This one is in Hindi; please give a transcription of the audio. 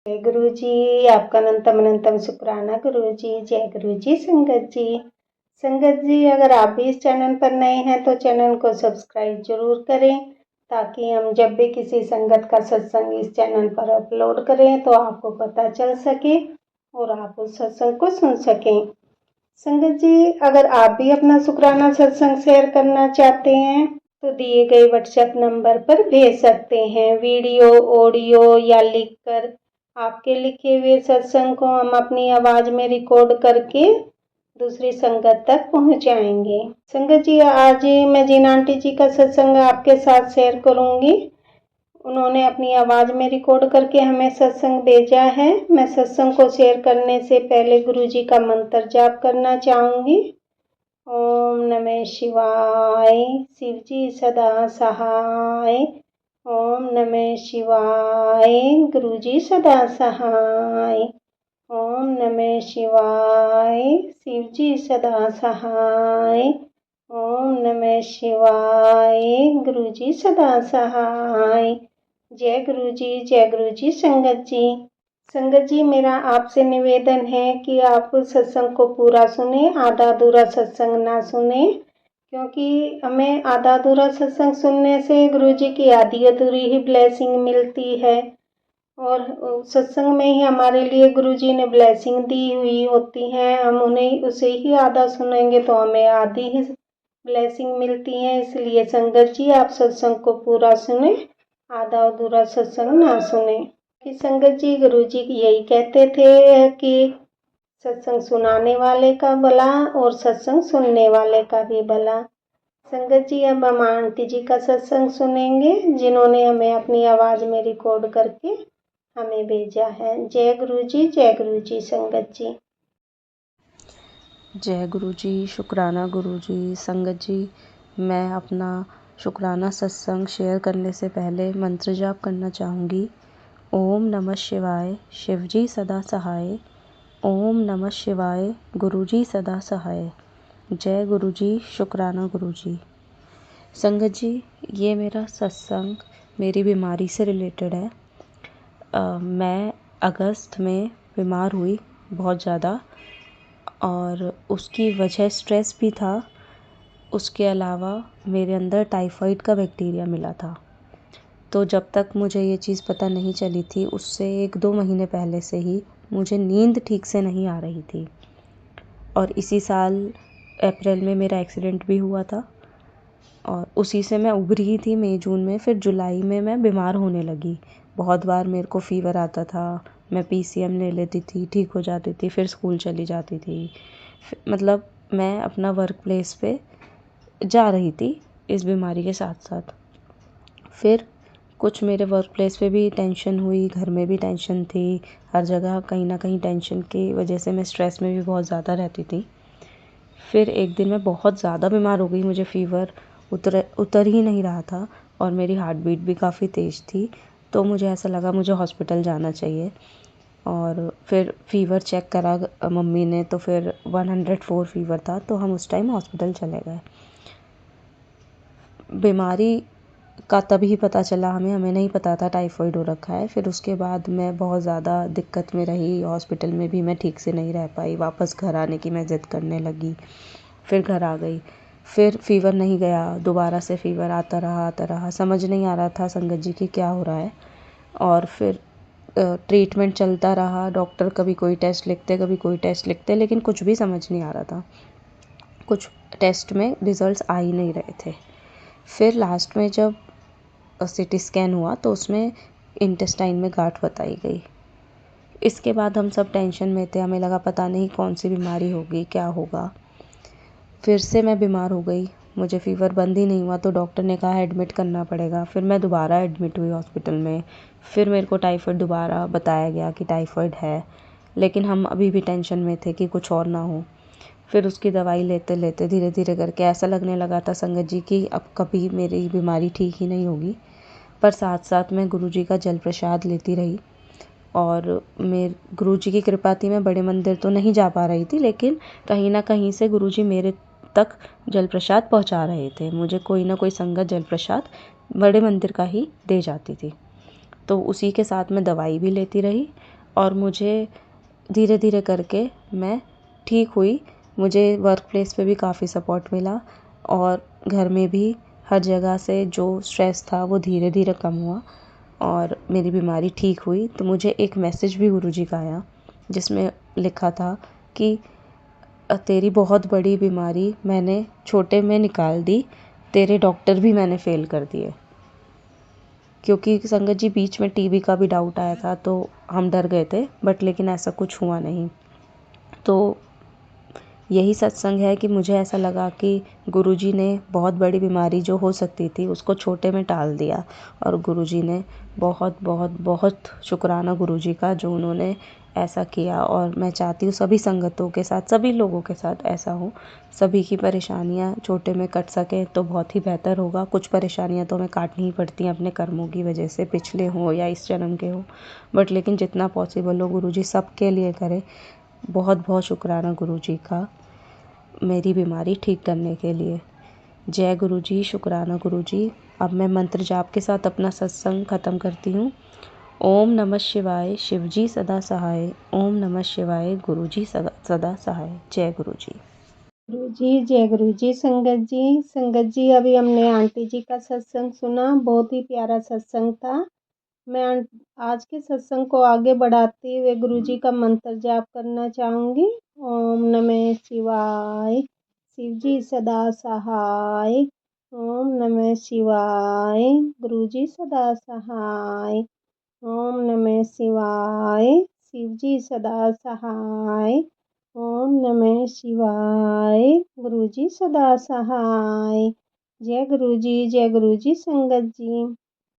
जय गुरु जी। आपका अनंतम अनंतम शुक्राना गुरु जी। जय गुरु जी। संगत जी, अगर आप भी इस चैनल पर नए हैं तो चैनल को सब्सक्राइब जरूर करें, ताकि हम जब भी किसी संगत का सत्संग इस चैनल पर अपलोड करें तो आपको पता चल सके और आप उस सत्संग को सुन सकें। संगत जी, अगर आप भी अपना शुक्राना सत्संग शेयर करना चाहते हैं तो दिए गए व्हाट्सएप नंबर पर भेज सकते हैं। वीडियो, ऑडियो या लिखकर आपके लिखे हुए सत्संग को हम अपनी आवाज में रिकॉर्ड करके दूसरी संगत तक पहुंचाएंगे। संगत जी, आज मैं जिन आंटी जी का सत्संग आपके साथ शेयर करूंगी, उन्होंने अपनी आवाज में रिकॉर्ड करके हमें सत्संग भेजा है। मैं सत्संग को शेयर करने से पहले गुरु जी का मंत्र जाप करना चाहूंगी। ओम नमः शिवाय, शिव जी सदा सहाय। ओम नमः शिवाय, गुरु जी सदा सहाय। ओम नमः शिवाय, शिव जी सदा सहाय। ओम नमः शिवाय, गुरु जी सदा सहाय। जय गुरु जी। जय गुरु जी। संगत जी, मेरा आपसे निवेदन है कि आप सत्संग को पूरा सुने, आधा अधूरा सत्संग ना सुने, क्योंकि हमें आधा अधूरा सत्संग सुनने से गुरु जी की आधी अधूरी ही ब्लेसिंग मिलती है, और सत्संग में ही हमारे लिए गुरु जी ने ब्लेसिंग दी हुई होती है। हम उन्हें उसे ही आधा सुनेंगे तो हमें आधी ही ब्लेसिंग मिलती है। इसलिए संगत जी, आप सत्संग को पूरा सुने, आधा अधूरा सत्संग ना सुने। कि संगत जी, गुरु जी यही कहते थे कि सत्संग सुनाने वाले का भला और सत्संग सुनने वाले का भी भला। संगत जी, अब हम आंटी जी का सत्संग सुनेंगे, जिन्होंने हमें अपनी आवाज में रिकॉर्ड करके हमें भेजा है। जय गुरु जी। जय गुरु जी। संगत जी, जय गुरु जी। शुक्राना गुरु जी। संगत जी, मैं अपना शुक्राना सत्संग शेयर करने से पहले मंत्र जाप करना चाहूँगी। ओम नमः शिवाय, शिव जी सदा सहाय। ओम नमः शिवाय, गुरु जी सदा सहाय। जय गुरु जी। शुक्राना गुरु जी। संगत जी, ये मेरा सत्संग मेरी बीमारी से रिलेटेड है। मैं अगस्त में बीमार हुई बहुत ज़्यादा, और उसकी वजह स्ट्रेस भी था। उसके अलावा मेरे अंदर टाइफाइड का बैक्टीरिया मिला था। तो जब तक मुझे ये चीज़ पता नहीं चली थी, उससे 1-2 महीने पहले से ही मुझे नींद ठीक से नहीं आ रही थी। और इसी साल अप्रैल में मेरा एक्सीडेंट भी हुआ था, और उसी से मैं उभरी ही थी मई जून में। फिर जुलाई में मैं बीमार होने लगी। बहुत बार मेरे को फ़ीवर आता था, मैं पीसीएम ले लेती थी, ठीक हो जाती थी, फिर स्कूल चली जाती थी। मतलब मैं अपना वर्क प्लेस पे जा रही थी इस बीमारी के साथ साथ। फिर कुछ मेरे वर्क प्लेस पे भी टेंशन हुई, घर में भी टेंशन थी, हर जगह कहीं ना कहीं टेंशन की वजह से मैं स्ट्रेस में भी बहुत ज़्यादा रहती थी। फिर एक दिन मैं बहुत ज़्यादा बीमार हो गई, मुझे फ़ीवर उतर ही नहीं रहा था, और मेरी हार्ट बीट भी काफ़ी तेज़ थी। तो मुझे ऐसा लगा मुझे हॉस्पिटल जाना चाहिए, और फिर फ़ीवर चेक करा मम्मी ने, तो फिर 104 फ़ीवर था। तो हम उस टाइम हॉस्पिटल चले गए। बीमारी का तभी पता चला हमें नहीं पता था टाइफाइड हो रखा है। फिर उसके बाद मैं बहुत ज़्यादा दिक्कत में रही, हॉस्पिटल में भी मैं ठीक से नहीं रह पाई, वापस घर आने की मैं ज़िद करने लगी। फिर घर आ गई, फिर फ़ीवर नहीं गया, दोबारा से फ़ीवर आता रहा, समझ नहीं आ रहा था संगत जी कि क्या हो रहा है। और फिर ट्रीटमेंट चलता रहा, डॉक्टर कभी कोई टेस्ट लिखते, कभी कोई टेस्ट लिखते, लेकिन कुछ भी समझ नहीं आ रहा था। कुछ टेस्ट में रिज़ल्ट्स आ ही नहीं रहे थे। फिर लास्ट में जब सीटी स्कैन हुआ तो उसमें इंटेस्टाइन में गांठ बताई गई। इसके बाद हम सब टेंशन में थे, हमें लगा पता नहीं कौन सी बीमारी होगी, क्या होगा। फिर से मैं बीमार हो गई, मुझे फ़ीवर बंद ही नहीं हुआ, तो डॉक्टर ने कहा एडमिट करना पड़ेगा। फिर मैं दोबारा एडमिट हुई हॉस्पिटल में। फिर मेरे को टाइफाइड दोबारा बताया गया कि टाइफाइड है, लेकिन हम अभी भी टेंशन में थे कि कुछ और ना हो। फिर उसकी दवाई लेते लेते धीरे धीरे करके ऐसा लगने लगा था संगत जी कि अब कभी मेरी बीमारी ठीक ही नहीं होगी। पर साथ साथ मैं गुरुजी का जल प्रसाद लेती रही, और मेरे गुरुजी की कृपा थी, मैं बड़े मंदिर तो नहीं जा पा रही थी, लेकिन कहीं ना कहीं से गुरुजी मेरे तक जल प्रसाद पहुंचा रहे थे। मुझे कोई ना कोई संगत जल प्रसाद बड़े मंदिर का ही दे जाती थी। तो उसी के साथ मैं दवाई भी लेती रही, और मुझे धीरे धीरे करके मैं ठीक हुई। मुझे वर्क प्लेस पे भी काफ़ी सपोर्ट मिला और घर में भी हर जगह से जो स्ट्रेस था वो धीरे धीरे कम हुआ और मेरी बीमारी ठीक हुई। तो मुझे एक मैसेज भी गुरुजी का आया जिसमें लिखा था कि तेरी बहुत बड़ी बीमारी मैंने छोटे में निकाल दी, तेरे डॉक्टर भी मैंने फ़ेल कर दिए। क्योंकि संगत जी बीच में टीबी का भी डाउट आया था तो हम डर गए थे, बट लेकिन ऐसा कुछ हुआ नहीं। तो यही सत्संग है कि मुझे ऐसा लगा कि गुरुजी ने बहुत बड़ी बीमारी जो हो सकती थी उसको छोटे में टाल दिया और गुरुजी ने बहुत बहुत बहुत शुक्राना गुरुजी का जो उन्होंने ऐसा किया। और मैं चाहती हूँ सभी संगतों के साथ, सभी लोगों के साथ ऐसा हो, सभी की परेशानियाँ छोटे में कट सकें तो बहुत ही बेहतर होगा। कुछ परेशानियाँ तो हमें काटनी ही पड़ती हैं अपने कर्मों की वजह से, पिछले हों या इस जन्म के हों, बट लेकिन जितना पॉसिबल हो गुरुजी सबके लिए करें। बहुत बहुत शुक्राना गुरुजी का मेरी बीमारी ठीक करने के लिए। जय गुरुजी, शुक्राना गुरुजी। अब मैं मंत्र जाप के साथ अपना सत्संग ख़त्म करती हूँ। ओम नमः शिवाय, शिवजी सदा सहाय। ओम नमः शिवाय, गुरुजी सदा सहाय। जय गुरुजी। गुरु जी जय गुरु जी। संगत जी अभी हमने आंटी जी का सत्संग सुना, बहुत ही प्यारा सत्संग था। मैं आज के सत्संग को आगे बढ़ाते हुए गुरु जी का मंत्र जाप करना चाहूँगी। ओम नमः शिवाय, शिव जी सदा सहाय। ओम नमः शिवाय, गुरु जी सदा सहाय। ओम नमः शिवाय, शिव जी सदा सहाय। ओम नमः शिवाय, गुरु जी सदा सहाय। जय गुरु जी, जय गुरु जी। संगत जी